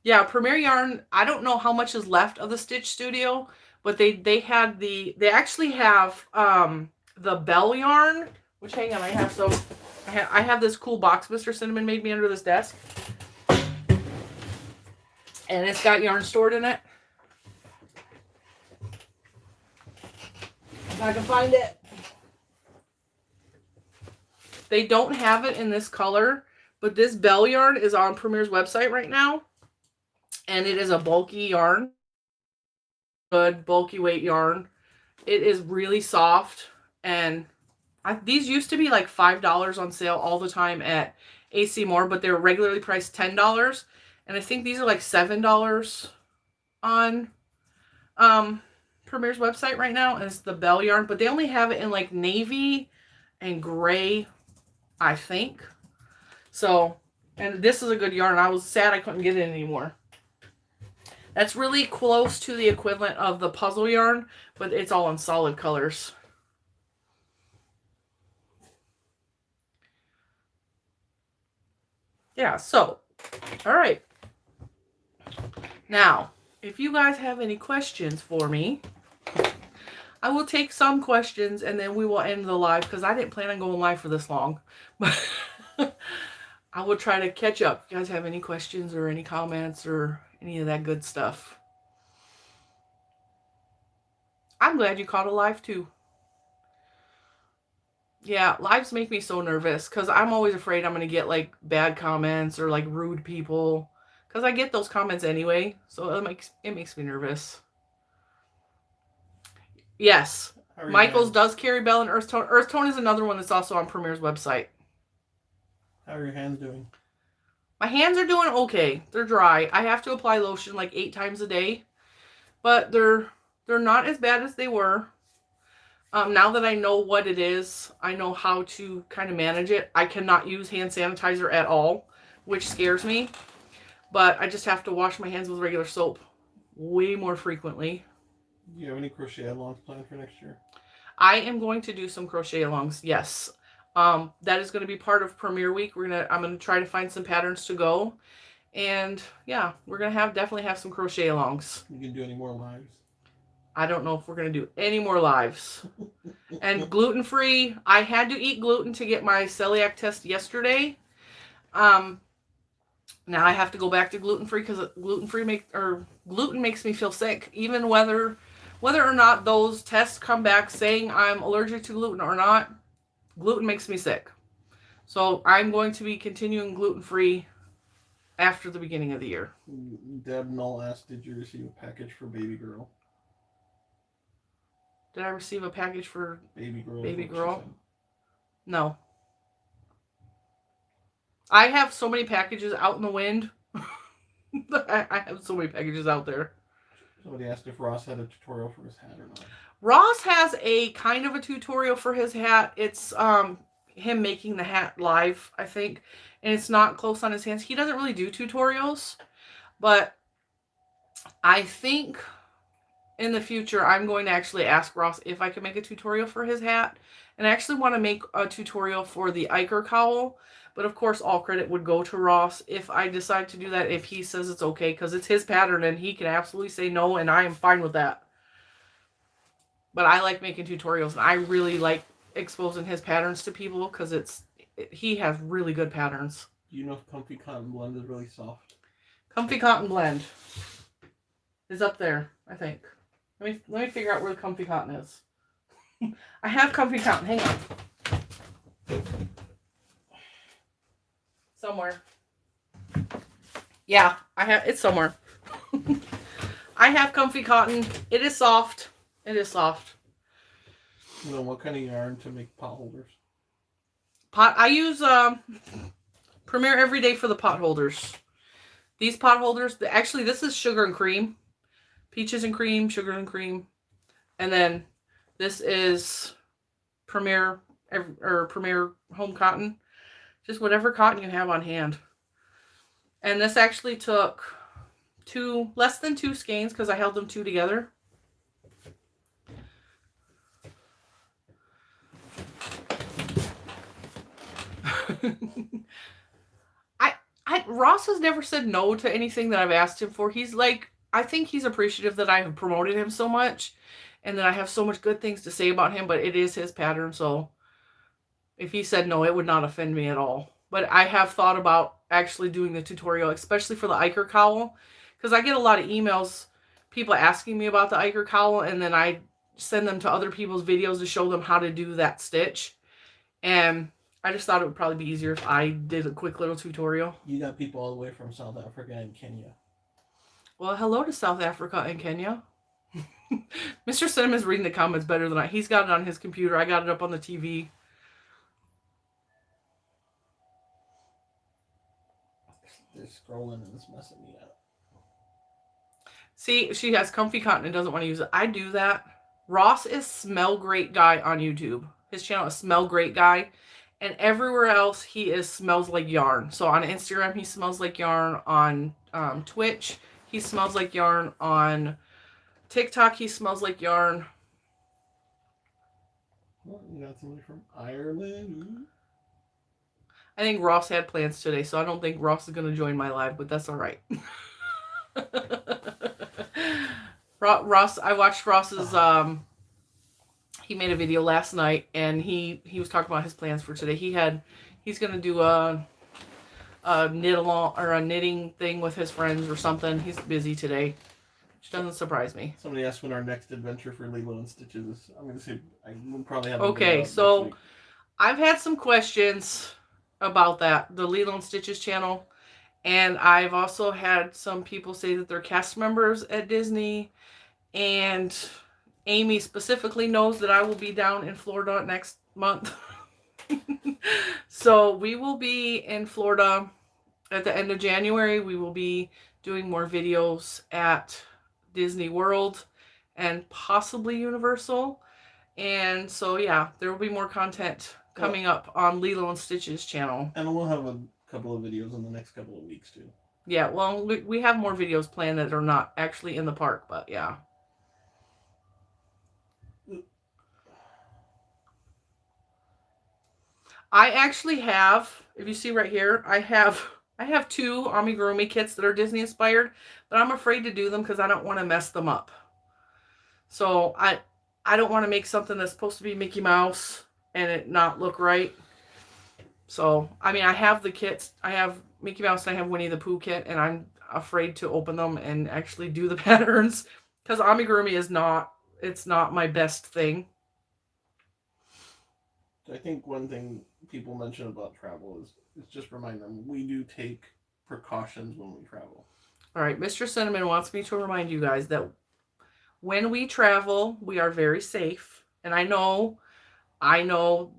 Yeah, Premier Yarn, I don't know how much is left of the Stitch Studio, but they actually have the Bell yarn, which hang on, I have this cool box Mr. Cinnamon made me under this desk. And it's got yarn stored in it. If I can find it. They don't have it in this color, but this Bell yarn is on Premier's website right now. And it is a bulky yarn. Good bulky weight yarn. It is really soft. And these used to be like $5 on sale all the time at AC Moore, but they're regularly priced $10. And I think these are like $7 on Premier's website right now. And it's the Bell yarn. But they only have it in like navy and gray, I think. So, and this is a good yarn. I was sad I couldn't get it anymore. That's really close to the equivalent of the puzzle yarn, but it's all in solid colors. Yeah, so, all right. Now, if you guys have any questions for me, I will take some questions and then we will end the live because I didn't plan on going live for this long. But I will try to catch up. If you guys have any questions or any comments or any of that good stuff. I'm glad you caught a live too. Yeah, lives make me so nervous because I'm always afraid I'm going to get like bad comments or like rude people because I get those comments anyway. So it makes me nervous. Yes, Michaels does carry Bell and Earth Tone. Earth Tone is another one that's also on Premier's website. How are your hands doing? My hands are doing okay. They're dry. I have to apply lotion like 8 times a day, but they're not as bad as they were. Now that I know what it is, I know how to kind of manage it. I cannot use hand sanitizer at all, which scares me. But I just have to wash my hands with regular soap way more frequently. Do you have any crochet alongs planned for next year? I am going to do some crochet alongs, yes. That is going to be part of Premiere Week. I'm gonna try to find some patterns to go. And yeah, we're going to definitely have some crochet alongs. You can do any more lives? I don't know if we're going to do any more lives. And gluten-free, I had to eat gluten to get my celiac test yesterday. Now I have to go back to gluten-free because gluten makes me feel sick. Even whether or not those tests come back saying I'm allergic to gluten or not, gluten makes me sick. So I'm going to be continuing gluten-free after the beginning of the year. Deb Null asked, did you receive a package for baby girl? Did I receive a package for baby girl? Baby girl? No. I have so many packages out in the wind. I have so many packages out there. Somebody asked if Ross had a tutorial for his hat or not. Ross has a kind of a tutorial for his hat. It's him making the hat live, I think. And it's not close on his hands. He doesn't really do tutorials. But I think in the future, I'm going to actually ask Ross if I can make a tutorial for his hat. And I actually want to make a tutorial for the Iker cowl. But of course, all credit would go to Ross if I decide to do that, if he says it's okay. Because it's his pattern and he can absolutely say no, and I am fine with that. But I like making tutorials, and I really like exposing his patterns to people because he has really good patterns. Do you know if Comfy Cotton Blend is really soft? Comfy Cotton Blend is up there, I think. Let me figure out where the Comfy Cotton is. I have Comfy Cotton. Hang on. Somewhere. Yeah, it's somewhere. I have Comfy Cotton. It is soft. It is soft. You know, what kind of yarn to make pot holders? I use Premier Everyday for the pot holders. These pot holders, actually this is sugar and cream. Peaches and cream, sugar and cream. And then this is Premier Home Cotton. Just whatever cotton you have on hand. And this actually took less than 2 skeins because I held them 2 together. Ross has never said no to anything that I've asked him for. He's like, I think he's appreciative that I have promoted him so much and that I have so much good things to say about him, but it is his pattern, so if he said no, it would not offend me at all. But I have thought about actually doing the tutorial, especially for the Iker cowl, because I get a lot of emails, people asking me about the Iker cowl, and then I send them to other people's videos to show them how to do that stitch. And I just thought it would probably be easier if I did a quick little tutorial. You got people all the way from South Africa and Kenya. Well, hello to South Africa and Kenya. Mr. Cinnamon's reading the comments better than I. He's got it on his computer. I got it up on the TV. They're scrolling and it's messing me up. See, she has Comfy Cotton and doesn't want to use it. I do that. Ross is Smell Great Guy on YouTube. His channel is Smell Great Guy. And everywhere else, he is Smells Like Yarn. So on Instagram, he smells like yarn. On Twitch, he smells like yarn. On TikTok, he smells like yarn. Well, you got somebody from Ireland. I think Ross had plans today, so I don't think Ross is going to join my live, but that's all right. Ross, I watched Ross's, he made a video last night, and he was talking about his plans for today. He's going to do a knit along, or a knitting thing with his friends or something. He's busy today, which doesn't surprise me. Somebody asked when our next adventure for Lilo N Stitches is. I'm going to say I will probably have. Okay, so I've had some questions about that, the Lilo N Stitches channel, and I've also had some people say that they're cast members at Disney, and Amy specifically knows that I will be down in Florida next month. So we will be in Florida at the end of January. We will be doing more videos at Disney World and possibly Universal. And so, yeah, there will be more content coming up on Lilo and Stitches channel. And we'll have a couple of videos in the next couple of weeks, too. Yeah, well, we have more videos planned that are not actually in the park, but yeah. I actually have, if you see right here, I have 2 amigurumi kits that are Disney inspired, but I'm afraid to do them because I don't want to mess them up. So I don't want to make something that's supposed to be Mickey Mouse and it not look right. So, I mean, I have the kits. I have Mickey Mouse and I have Winnie the Pooh kit, and I'm afraid to open them and actually do the patterns because amigurumi is not, it's not my best thing. I think one thing people mention about travel is just remind them we do take precautions when we travel. All right, Mr. Cinnamon wants me to remind you guys that when we travel, we are very safe. And I know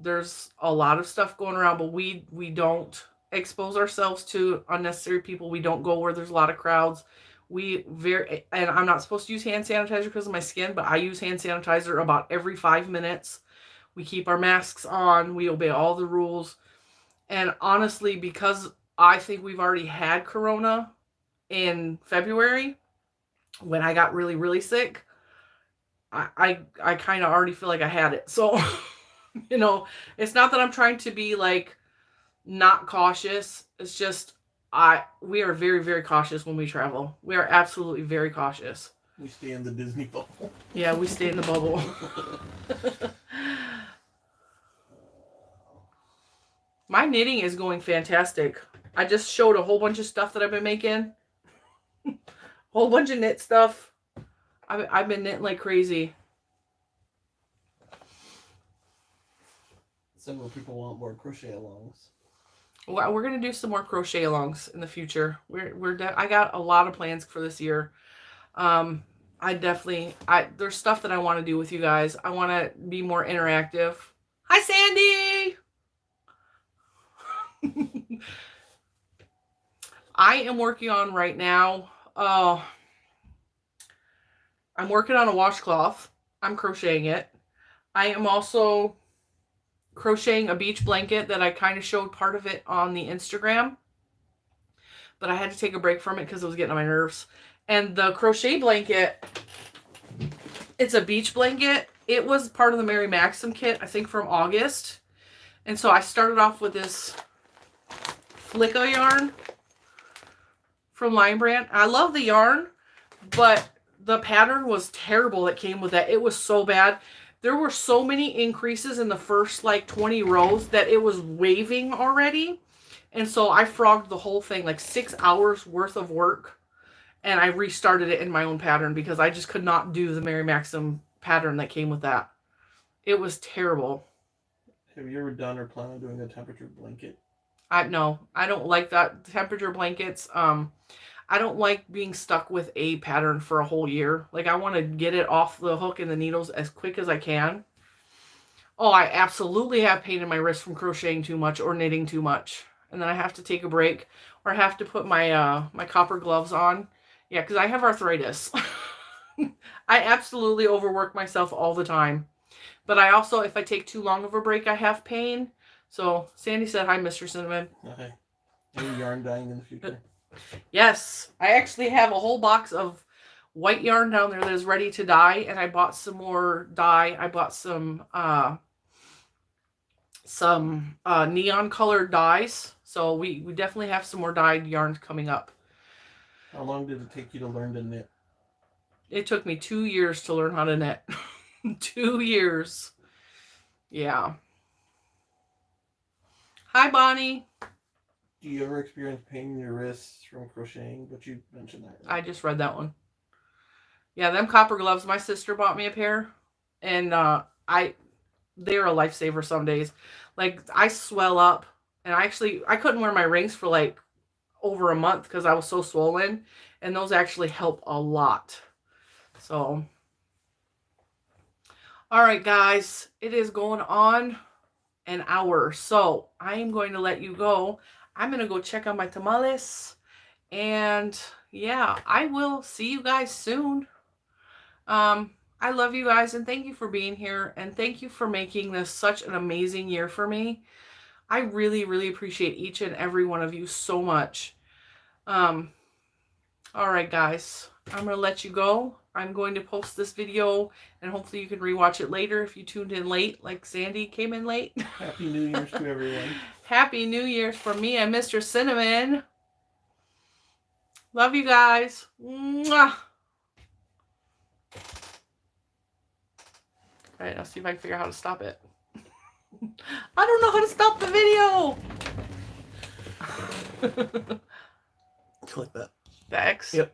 there's a lot of stuff going around, but we don't expose ourselves to unnecessary people. We don't go where there's a lot of crowds. And I'm not supposed to use hand sanitizer because of my skin, but I use hand sanitizer about every 5 minutes. We keep our masks on. We obey all the rules. And honestly, because I think we've already had Corona in February when I got really, really sick, I kind of already feel like I had it. So, you know, it's not that I'm trying to be like not cautious. It's just we are very, very cautious when we travel. We are absolutely very cautious. We stay in the Disney bubble. Yeah, we stay in the bubble. My knitting is going fantastic. I just showed a whole bunch of stuff that I've been making. Whole bunch of knit stuff. I've been knitting like crazy. Several people want more crochet alongs. Well, we're gonna do some more crochet alongs in the future. I got a lot of plans for this year. There's stuff that I want to do with you guys. I want to be more interactive. Hi, Sandy. I am working on right now. I'm working on a washcloth. I'm crocheting it. I am also crocheting a beach blanket that I kind of showed part of it on the Instagram. But I had to take a break from it because it was getting on my nerves. And the crochet blanket, it's a beach blanket. It was part of the Mary Maxim kit, I think from August. And so I started off with this Flicka yarn from Lion Brand. I love the yarn, but the pattern was terrible that came with that. It was so bad. There were so many increases in the first like 20 rows that it was waving already. And so I frogged the whole thing, like 6 hours worth of work. And I restarted it in my own pattern because I just could not do the Mary Maxim pattern that came with that. It was terrible. Have you ever done or plan on doing a temperature blanket? No, I don't like that. Temperature blankets. I don't like being stuck with a pattern for a whole year. Like, I want to get it off the hook and the needles as quick as I can. Oh, I absolutely have pain in my wrist from crocheting too much or knitting too much. And then I have to take a break or I have to put my my copper gloves on. Yeah, because I have arthritis. I absolutely overwork myself all the time. But I also, if I take too long of a break, I have pain. So Sandy said, hi, Mr. Cinnamon. Okay. Any yarn dyeing in the future? Yes. I actually have a whole box of white yarn down there that is ready to dye. And I bought some more dye. I bought some neon colored dyes. So we definitely have some more dyed yarns coming up. How long did it take you to learn to knit? It took me 2 years to learn how to knit. 2 years. Yeah. Hi, Bonnie. Do you ever experience pain in your wrists from crocheting? But you mentioned that. Right? I just read that one. Yeah, them copper gloves. My sister bought me a pair. And they're a lifesaver some days. Like, I swell up. And I couldn't wear my rings for like over a month because I was so swollen. And those actually help a lot. So, all right, guys, it is going on an hour. So I am going to let you go. I'm going to go check on my tamales. And yeah, I will see you guys soon. I love you guys, and thank you for being here, and thank you for making this such an amazing year for me. I really, really appreciate each and every one of you so much. All right, guys, I'm going to let you go. I'm going to post this video, and hopefully you can rewatch it later if you tuned in late, like Sandy came in late. Happy New Year's to everyone. Happy New Year's from me and Mr. Cinnamon. Love you guys. Mwah. All right, I'll see if I can figure out how to stop it. I don't know how to stop the video. Click that. The X? Yep.